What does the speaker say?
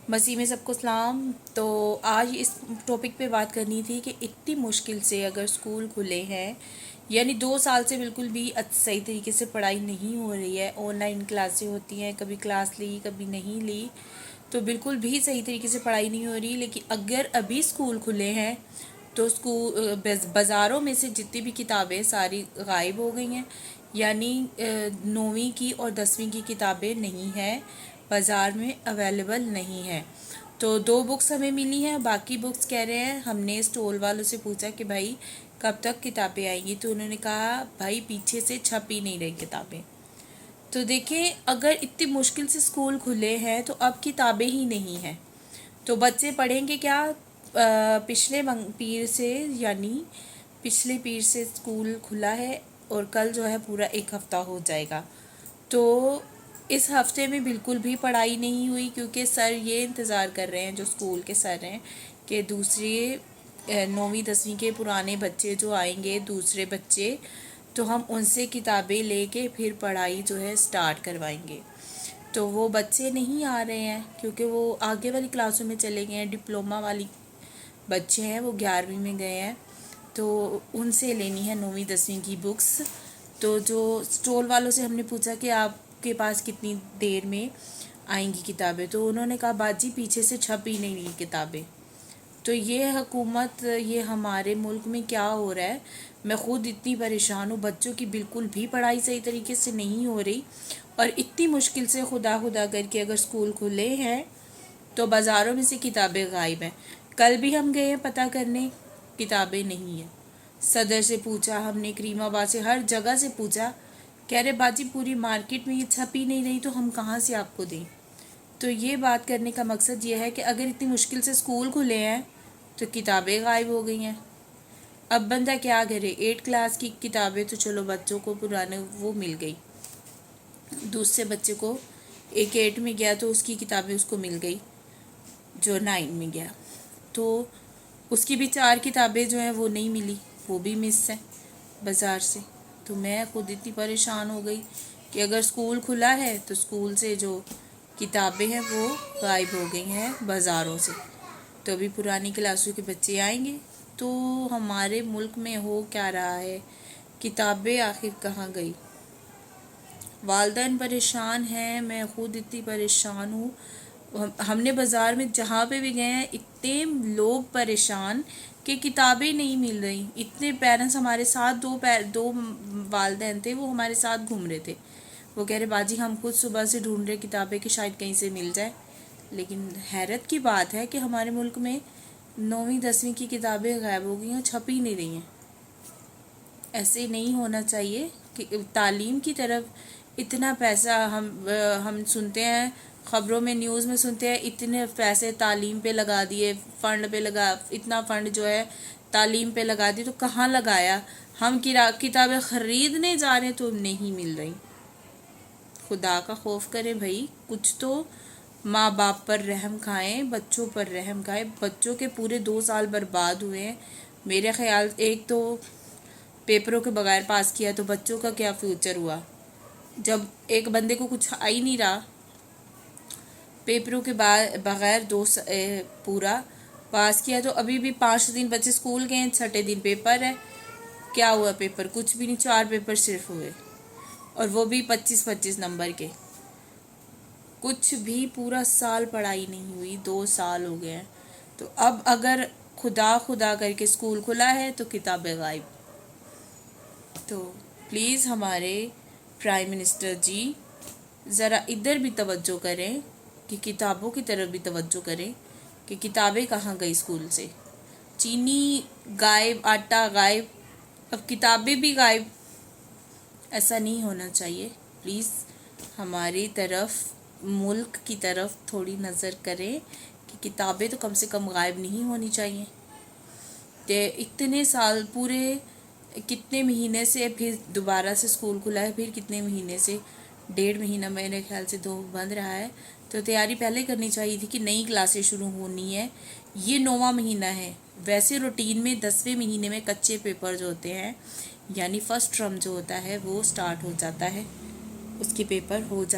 مسیح میں سب کو سلام۔ تو آج اس ٹاپک پہ بات کرنی تھی کہ اتنی مشکل سے اگر اسکول کھلے ہیں، یعنی 2 سال سے بالکل بھی صحیح طریقے سے پڑھائی نہیں ہو رہی ہے، آن لائن کلاسیں ہوتی ہیں، کبھی کلاس لی کبھی نہیں لی، تو بالکل بھی صحیح طریقے سے پڑھائی نہیں ہو رہی۔ لیکن اگر ابھی اسکول کھلے ہیں تو بازاروں میں سے جتنی بھی کتابیں ساری غائب ہو گئی ہیں، یعنی 9ویں کی اور 10ویں کی کتابیں نہیں ہیں، بازار میں اویلیبل نہیں ہے۔ تو 2 بکس ہمیں ملی ہیں، باقی بکس کہہ رہے ہیں، ہم نے اسٹول والوں سے پوچھا کہ بھائی کب تک کتابیں آئیں گی، تو انہوں نے کہا بھائی پیچھے سے چھپ ہی نہیں رہی کتابیں۔ تو دیکھیں اگر اتنی مشکل سے اسکول کھلے ہیں تو اب کتابیں ہی نہیں ہیں، تو بچے پڑھیں گے کیا؟ پچھلے پیر سے، یعنی پچھلے پیر سے اسکول کھلا ہے اور کل جو ہے پورا 1 ہفتہ ہو جائے گا، تو اس ہفتے میں بالکل بھی پڑھائی نہیں ہوئی، کیونکہ سر یہ انتظار کر رہے ہیں، جو اسکول کے سر ہیں، کہ دوسرے 9ویں 10ویں کے پرانے بچے جو آئیں گے، دوسرے بچے، تو ہم ان سے کتابیں لے کے پھر پڑھائی جو ہے سٹارٹ کروائیں گے۔ تو وہ بچے نہیں آ رہے ہیں کیونکہ وہ آگے والی کلاسوں میں چلے گئے ہیں، ڈپلومہ والی بچے ہیں وہ 11ویں میں گئے ہیں، تو ان سے لینی ہے 9ویں 10ویں کی بکس۔ تو جو اسٹول والوں سے ہم نے پوچھا کہ آپ کے پاس کتنی دیر میں آئیں گی کتابیں، تو انہوں نے کہا باجی پیچھے سے چھپ ہی نہیں رہی کتابیں۔ تو یہ حکومت، یہ ہمارے ملک میں کیا ہو رہا ہے؟ میں خود اتنی پریشان ہوں، بچوں کی بالکل بھی پڑھائی صحیح طریقے سے نہیں ہو رہی، اور اتنی مشکل سے خدا کر کے اگر اسکول کھلے ہیں تو بازاروں میں سے کتابیں غائب ہیں۔ کل بھی ہم گئے ہیں پتہ کرنے، کتابیں نہیں ہیں۔ صدر سے پوچھا ہم نے، کریم آباد سے، ہر جگہ سے پوچھا، کہہ رہے باجی پوری مارکیٹ میں یہ چھپ ہی نہیں رہی، تو ہم کہاں سے آپ کو دیں؟ تو یہ بات کرنے کا مقصد یہ ہے کہ اگر اتنی مشکل سے اسکول کھلے ہیں تو کتابیں غائب ہو گئی ہیں۔ اب بندہ کیا کرے؟ 8 کلاس کی کتابیں تو چلو بچوں کو پرانے وہ مل گئی، دوسرے بچے کو ایک 8 میں گیا تو اس کی کتابیں اس کو مل گئی جو 9 میں گیا، تو اس کی بھی 4 کتابیں جو ہیں وہ نہیں ملی، وہ بھی مس ہیں بازار سے۔ تو میں خود اتنی پریشان ہو گئی کہ اگر اسکول کھلا ہے تو اسکول سے جو کتابیں ہیں وہ غائب ہو گئی ہیں بازاروں سے، تو ابھی پرانی کلاسوں کے بچے آئیں گے تو ہمارے ملک میں ہو کیا رہا ہے؟ کتابیں آخر کہاں گئی؟ والدین پریشان ہیں، میں خود اتنی پریشان ہوں۔ ہم نے بازار میں جہاں پہ بھی گئے ہیں اتنے لوگ پریشان کہ کتابیں نہیں مل رہی۔ اتنے پیرنٹس ہمارے ساتھ، 2 والدین تھے وہ ہمارے ساتھ گھوم رہے تھے، وہ کہہ رہے باجی ہم خود صبح سے ڈھونڈ رہے کتابیں کہ شاید کہیں سے مل جائے، لیکن حیرت کی بات ہے کہ ہمارے ملک میں 9ویں 10ویں کی کتابیں غائب ہو گئی ہیں، چھپ ہی نہیں رہی ہیں۔ ایسے نہیں ہونا چاہیے کہ تعلیم کی طرف اتنا پیسہ ہم سنتے ہیں، خبروں میں، نیوز میں سنتے ہیں، اتنے پیسے تعلیم پہ لگا دیے، فنڈ پہ اتنا فنڈ جو ہے تعلیم پہ لگا دی، تو کہاں لگایا؟ ہم کتابیں خریدنے جا رہے ہیں تو نہیں مل رہی۔ خدا کا خوف کریں بھائی، کچھ تو ماں باپ پر رحم کھائیں، بچوں پر رحم کھائیں۔ بچوں کے پورے 2 سال برباد ہوئے ہیں۔ میرے خیال ایک تو پیپروں کے بغیر پاس کیا، تو بچوں کا کیا فیوچر ہوا؟ جب ایک بندے کو کچھ آ ہی نہیں رہا، پیپروں کے بغیر پورا پاس کیا، تو ابھی بھی 5 دن بچے اسکول گئے ہیں، 6ٹھے دن پیپر ہے۔ کیا ہوا پیپر؟ کچھ بھی نہیں، 4 پیپر صرف ہوئے، اور وہ بھی 25 نمبر کے۔ کچھ بھی پورا سال پڑھائی نہیں ہوئی، 2 سال ہو گئے ہیں۔ تو اب اگر خدا کر کے اسکول کھلا ہے تو کتابیں غائب۔ تو پلیز ہمارے پرائم منسٹر جی ذرا ادھر بھی توجہ کریں، کہ کتابوں کی طرف بھی توجہ کریں کہ کتابیں کہاں گئی اسکول سے۔ چینی غائب، آٹا غائب، اب کتابیں بھی غائب۔ ایسا نہیں ہونا چاہیے، پلیز ہماری طرف، ملک کی طرف تھوڑی نظر کریں کہ کتابیں تو کم سے کم غائب نہیں ہونی چاہیے۔ کہ اتنے سال پورے، کتنے مہینے سے پھر دوبارہ سے اسکول کھلا ہے، پھر کتنے مہینے سے، 1.5 مہینہ میرے خیال سے 2 بند رہا ہے، تو تیاری پہلے کرنی چاہیے تھی کہ نئی کلاسیں شروع ہونی ہے۔ یہ 9واں مہینہ ہے، ویسے روٹین میں 10ویں مہینے میں کچے پیپر جو ہوتے ہیں، یعنی فرسٹ ٹرم جو ہوتا ہے وہ سٹارٹ ہو جاتا ہے، اس کے پیپر ہو جاتے ہیں۔